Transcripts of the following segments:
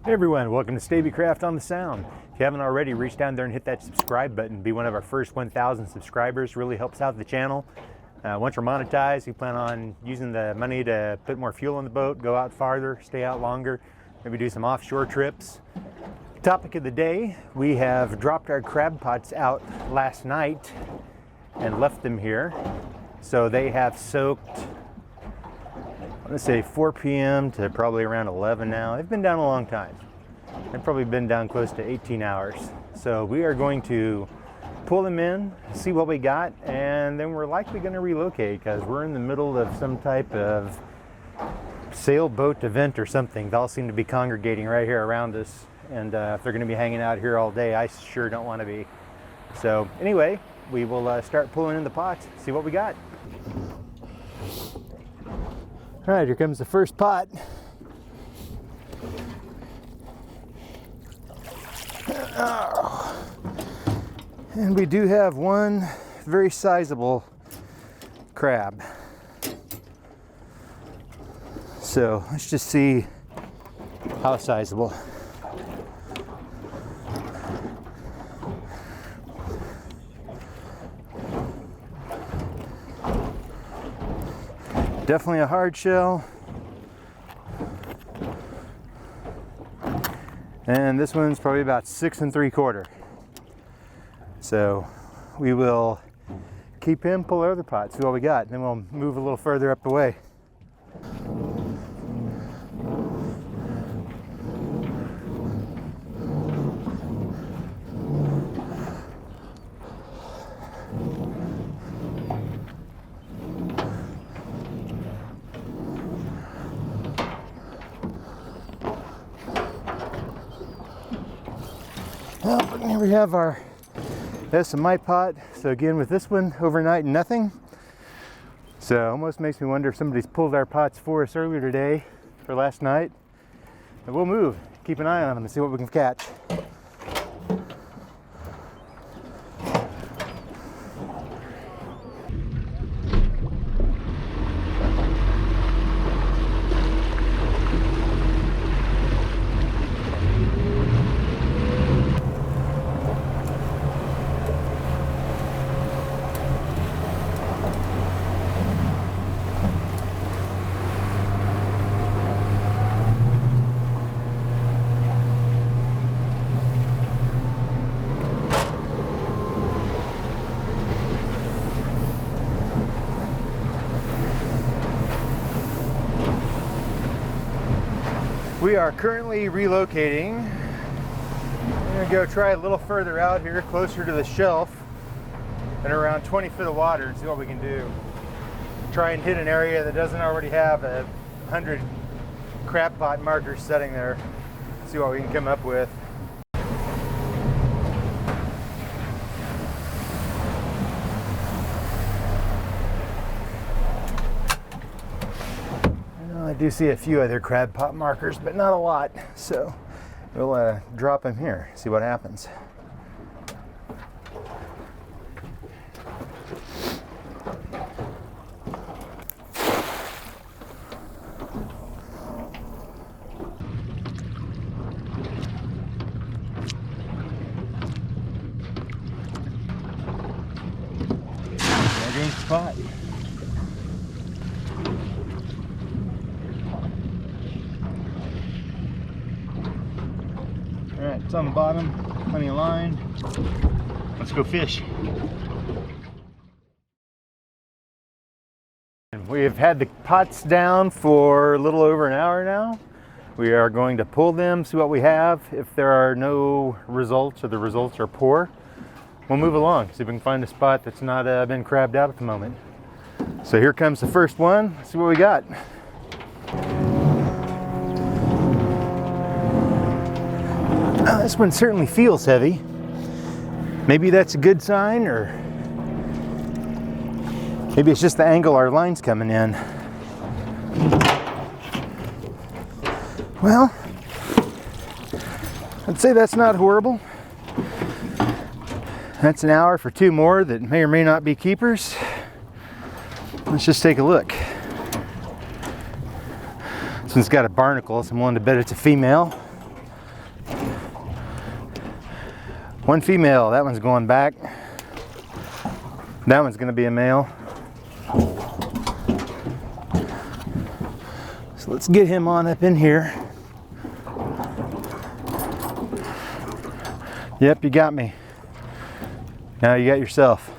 Hey everyone, welcome to Stabicraft on the Sound. If you haven't already, reach down there and hit that subscribe button. Be one of our first 1,000 subscribers. Really helps out the channel. Once we're monetized, we plan on using the money to put more fuel on the boat, go out farther, stay out longer, maybe do some offshore trips. Topic of the day, we have dropped our crab pots out last night and left them here. So they have soaked, let's say 4 p.m. to probably around 11 now. They've been down a long time. They've probably been down close to 18 hours. So we are going to pull them in, see what we got, and then we're likely going to relocate because we're in the middle of some type of sailboat event or something. They all seem to be congregating right here around us. And if they're going to be hanging out here all day, I sure don't want to be. So anyway, we will start pulling in the pots, see what we got. All right, here comes the first pot. And we do have one very sizable crab. So let's just see how sizable. Definitely a hard shell. And this one's probably about 6 3/4. So we will keep him, pull our other pot, see what we got, and then we'll move a little further up the way. Well, here we have our, that's my pot. So again, with this one, overnight, nothing. So almost makes me wonder if somebody's pulled our pots for us earlier today or last night. But we'll move, keep an eye on them and see what we can catch. We are currently relocating. We're gonna go try a little further out here, closer to the shelf, and around 20 foot of water and see what we can do. Try and hit an area that doesn't already have 100 crab pot markers setting there. See what we can come up with. I do see a few other crab pot markers, but not a lot. So we'll drop them here, see what happens. There goes the pot. Alright, it's on the bottom, plenty of line. Let's go fish. We have had the pots down for a little over an hour now. We are going to pull them, see what we have. If there are no results or the results are poor, we'll move along, see if we can find a spot that's not been crabbed out at the moment. So here comes the first one. Let's see what we got. This one certainly feels heavy. Maybe that's a good sign, or maybe it's just the angle our line's coming in. Well, I'd say that's not horrible. That's an hour for 2 more that may or may not be keepers. Let's just take a look. This one's got a barnacle, so I'm willing to bet it's a female. One female, that one's going back. That one's gonna be a male. So let's get him on up in here. Yep, you got me. Now you got yourself.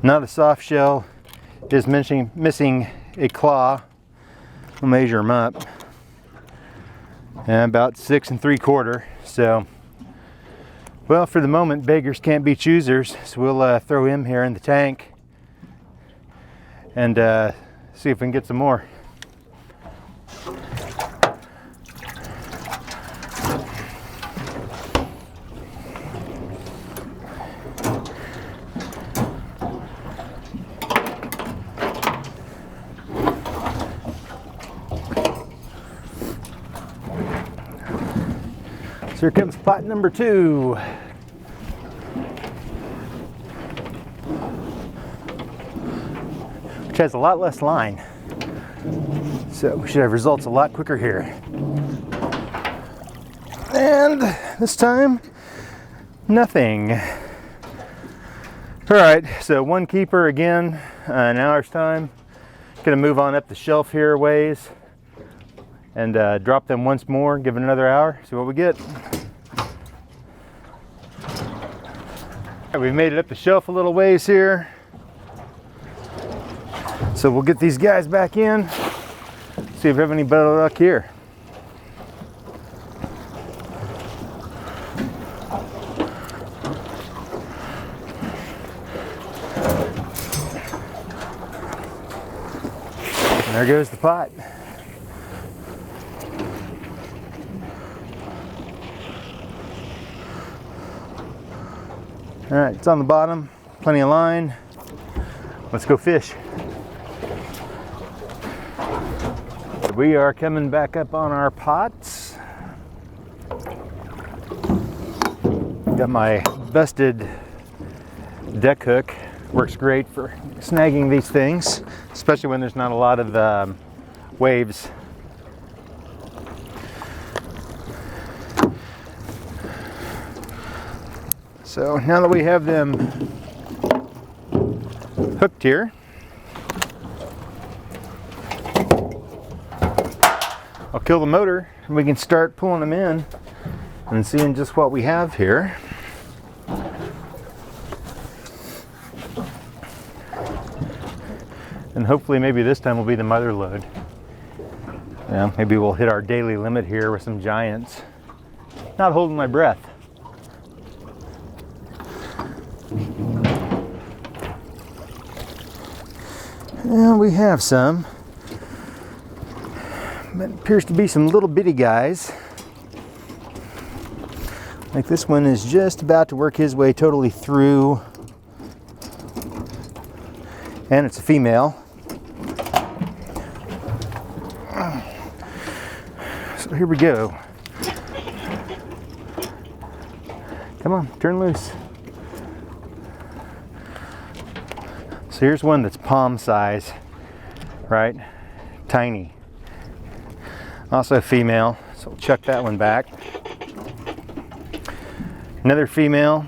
Now the soft shell is missing a claw. We'll measure him up. And about 6 3/4. So, well, for the moment, beggars can't be choosers. So we'll throw him here in the tank and see if we can get some more. So here comes pot number 2. Which has a lot less line. So we should have results a lot quicker here. And this time, nothing. All right, so one keeper again, an hour's time. Gonna move on up the shelf here a ways and drop them once more, give it another hour, see what we get. We've made it up the shelf a little ways here. So we'll get these guys back in, see if we have any better luck here. And there goes the pot. All right, it's on the bottom, plenty of line. Let's go fish. We are coming back up on our pots. Got my busted deck hook. Works great for snagging these things, especially when there's not a lot of waves. So now that we have them hooked here, I'll kill the motor and we can start pulling them in and seeing just what we have here. And hopefully maybe this time will be the mother load. Yeah, maybe we'll hit our daily limit here with some giants. Not holding my breath. And we have some. It appears to be some little bitty guys. Like this one is just about to work his way totally through. And it's a female. So here we go. Come on, turn loose. So here's one that's palm size, right? Tiny. Also a female, so we'll chuck that one back. Another female.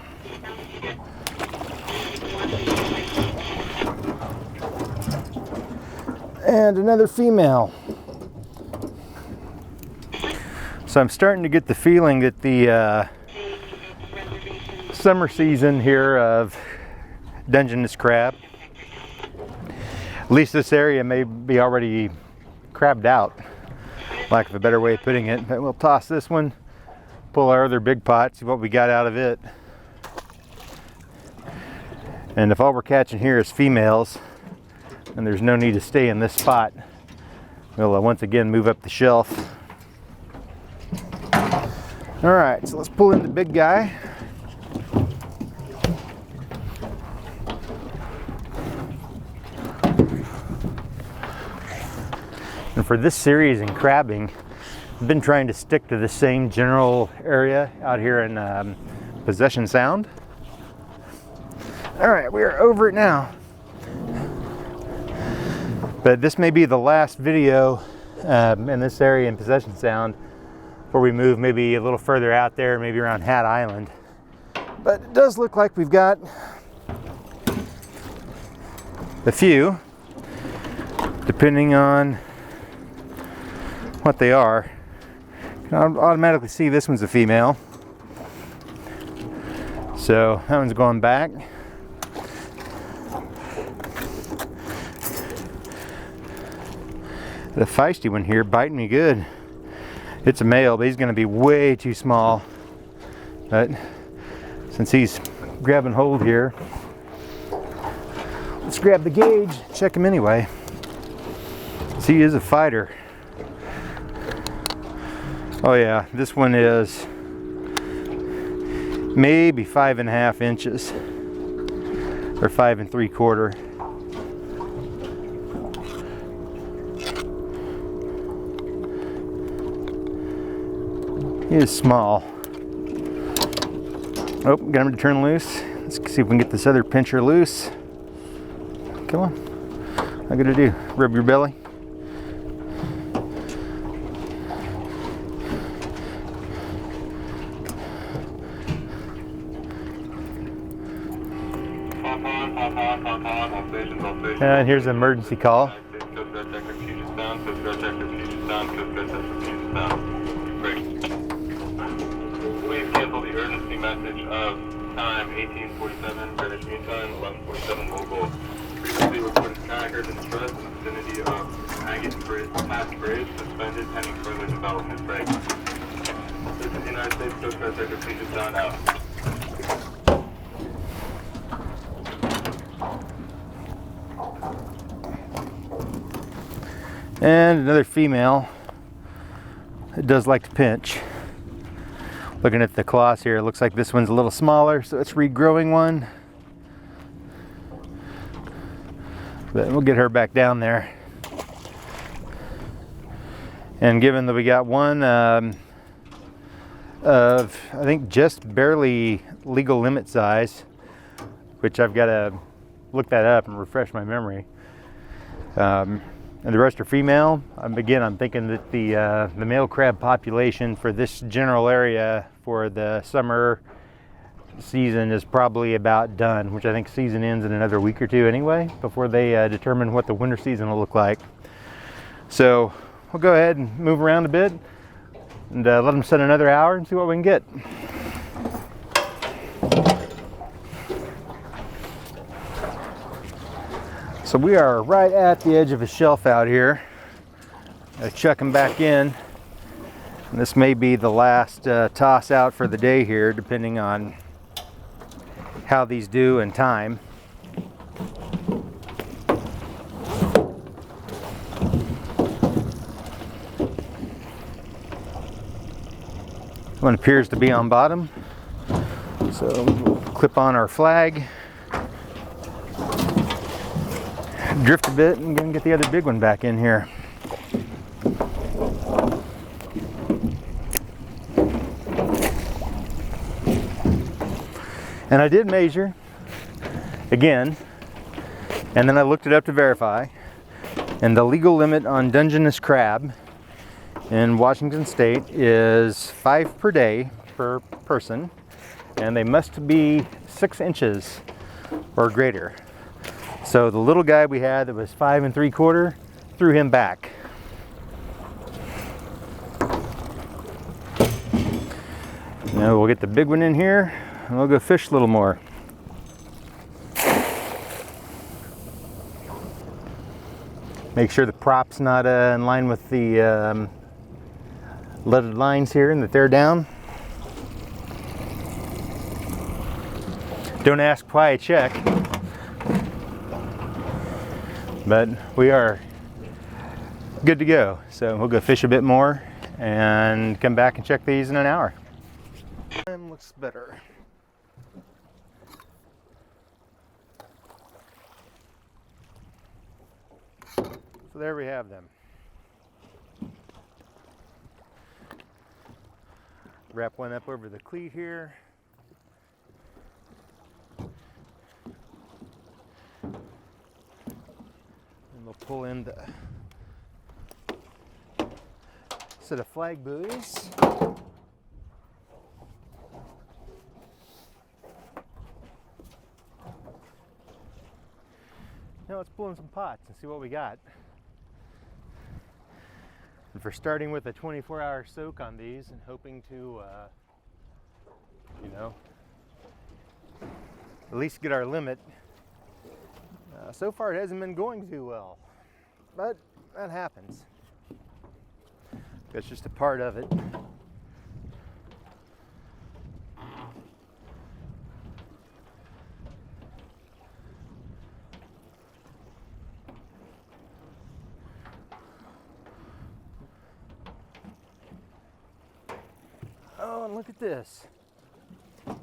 And another female. So I'm starting to get the feeling that the summer season here of Dungeness crab, at least this area may be already crabbed out, lack of a better way of putting it. But we'll toss this one, pull our other big pot, see what we got out of it. And if all we're catching here is females, and there's no need to stay in this spot, we'll once again move up the shelf. All right, so let's pull in the big guy. And for this series in crabbing, I've been trying to stick to the same general area out here in Puget Sound. All right, we are over it now. But this may be the last video in this area in Puget Sound before we move maybe a little further out there, maybe around Hat Island. But it does look like we've got a few, depending on what they are. I'll automatically see this one's a female. So that one's going back. The feisty one here biting me good. It's a male, but he's going to be way too small. But since he's grabbing hold here, let's grab the gauge, check him anyway. See, he is a fighter. Oh yeah, this one is maybe 5.5 inches or 5 3/4. He is small. Oh, got him to turn loose. Let's see if we can get this other pincher loose. Come on. What I gotta do? Rub your belly. And here's an emergency call. Please cancel the urgency message of time 1847, Greenwich Mean Time, 1147 local. Previously reported kayaker distress in the vicinity of Agate Pass Bridge, suspended pending further development. Break. This is the United States Coast Guard Sector Puget Sound out. And another female. It does like to pinch. Looking at the claws here, it looks like this one's a little smaller, so it's regrowing one. But we'll get her back down there. And given that we got one of, I think, just barely legal limit size, which I've got to look that up and refresh my memory. And the rest are female. Again, I'm thinking that the male crab population for this general area for the summer season is probably about done, which I think season ends in another week or two anyway, before they determine what the winter season will look like. So we'll go ahead and move around a bit and let them set another hour and see what we can get. So we are right at the edge of a shelf out here. I chuck them back in. And this may be the last toss out for the day here, depending on how these do in time. One appears to be on bottom. So we'll clip on our flag. Drift a bit and get the other big one back in here. And I did measure again, and then I looked it up to verify, and the legal limit on Dungeness crab in Washington State is 5 per day per person, and they must be 6 inches or greater. So the little guy we had that was 5 3/4, threw him back. Now we'll get the big one in here and we'll go fish a little more. Make sure the prop's not in line with the leaded lines here and that they're down. Don't ask why I check. But we are good to go. So we'll go fish a bit more and come back and check these in an hour. Time looks better. So there we have them. Wrap one up over the cleat here. And we'll pull in the set of flag buoys. Now let's pull in some pots and see what we got. And for starting with a 24-hour soak on these and hoping to, you know, at least get our limit. So far it hasn't been going too well, but that happens. That's just a part of it. Oh, and look at this. And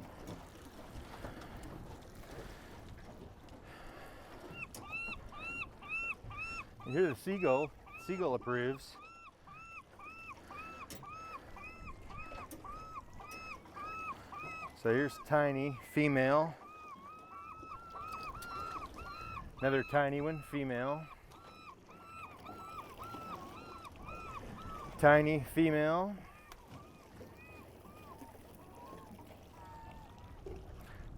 here's the seagull. Seagull approves. So here's tiny female. Another tiny one, female. Tiny female.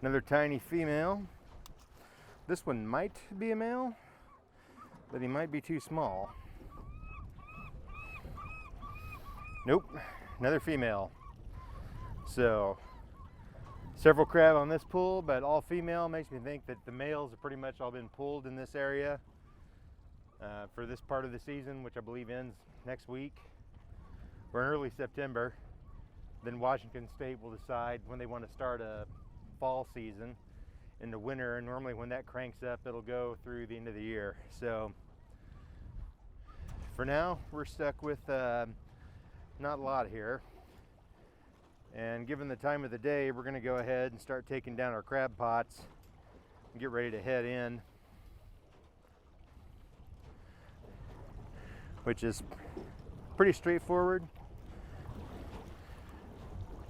Another tiny female. This one might be a male, but he might be too small. Nope, another female. So, several crab on this pool, but all female. Makes me think that the males have pretty much all been pulled in this area for this part of the season, which I believe ends next week. We're in early September. Then Washington State will decide when they want to start a fall season in the winter, and normally when that cranks up it'll go through the end of the year. So for now we're stuck with not a lot here, and given the time of the day we're going to go ahead and start taking down our crab pots and get ready to head in, which is pretty straightforward.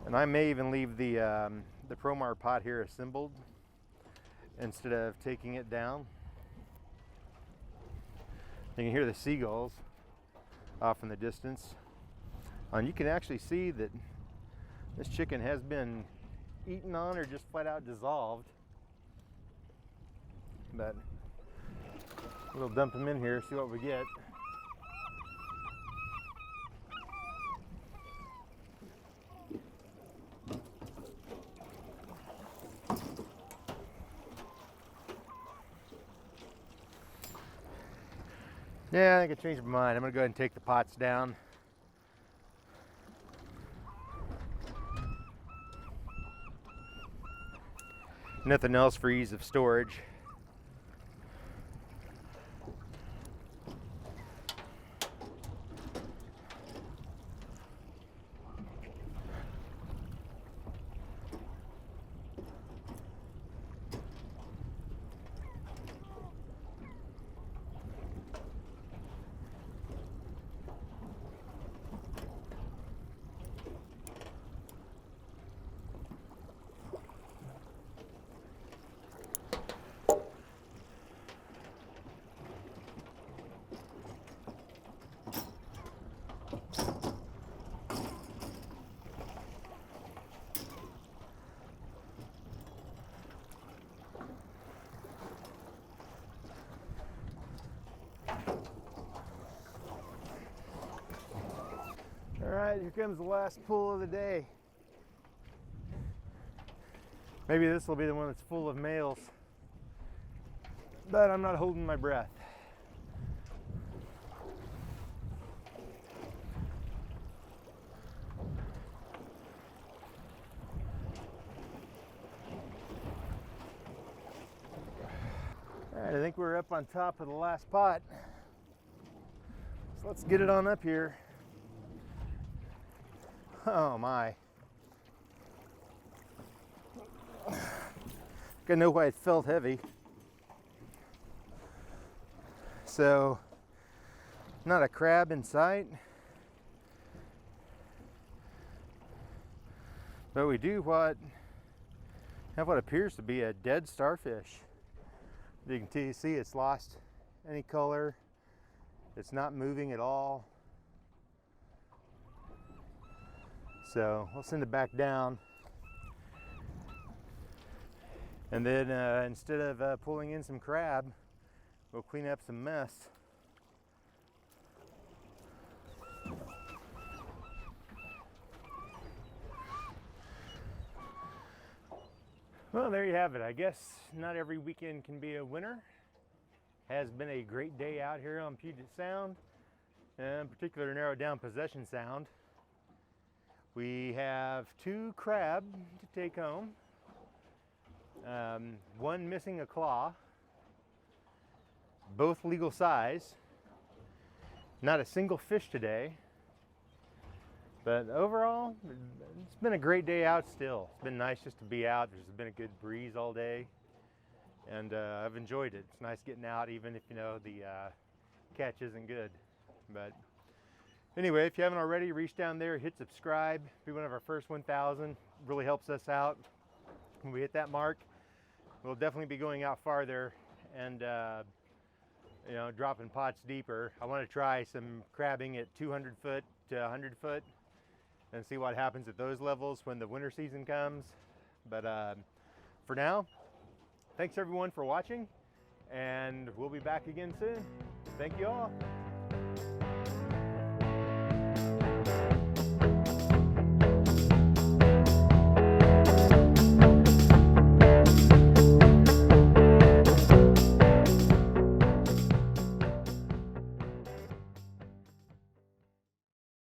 And I may even leave the Promar pot here assembled instead of taking it down. You can hear the seagulls off in the distance. And you can actually see that this chicken has been eaten on or just flat out dissolved. But we'll dump them in here, see what we get. Yeah, I think I changed my mind. I'm gonna go ahead and take the pots down. Nothing else for ease of storage. All right, here comes the last pull of the day. Maybe this will be the one that's full of males, but I'm not holding my breath. All right, I think we're up on top of the last pot. So let's get it on up here. Oh my. I know why it felt heavy. So, not a crab in sight. But we do have what appears to be a dead starfish. You can see it's lost any color. It's not moving at all. So we'll send it back down. And then instead of pulling in some crab, we'll clean up some mess. Well, there you have it. I guess not every weekend can be a winner. Has been a great day out here on Puget Sound, in particular narrowed down Possession Sound. We have 2 crab to take home. One missing a claw, both legal size. Not a single fish today, but overall it's been a great day out still. It's been nice just to be out. There's been a good breeze all day, and I've enjoyed it. It's nice getting out even if the catch isn't good. But anyway, if you haven't already, reach down there, hit subscribe, be one of our first 1,000. Really helps us out. When we hit that mark, we'll definitely be going out farther and dropping pots deeper. I want to try some crabbing at 200 foot to 100 foot and see what happens at those levels when the winter season comes. But for now, thanks everyone for watching, and we'll be back again soon. Thank you all.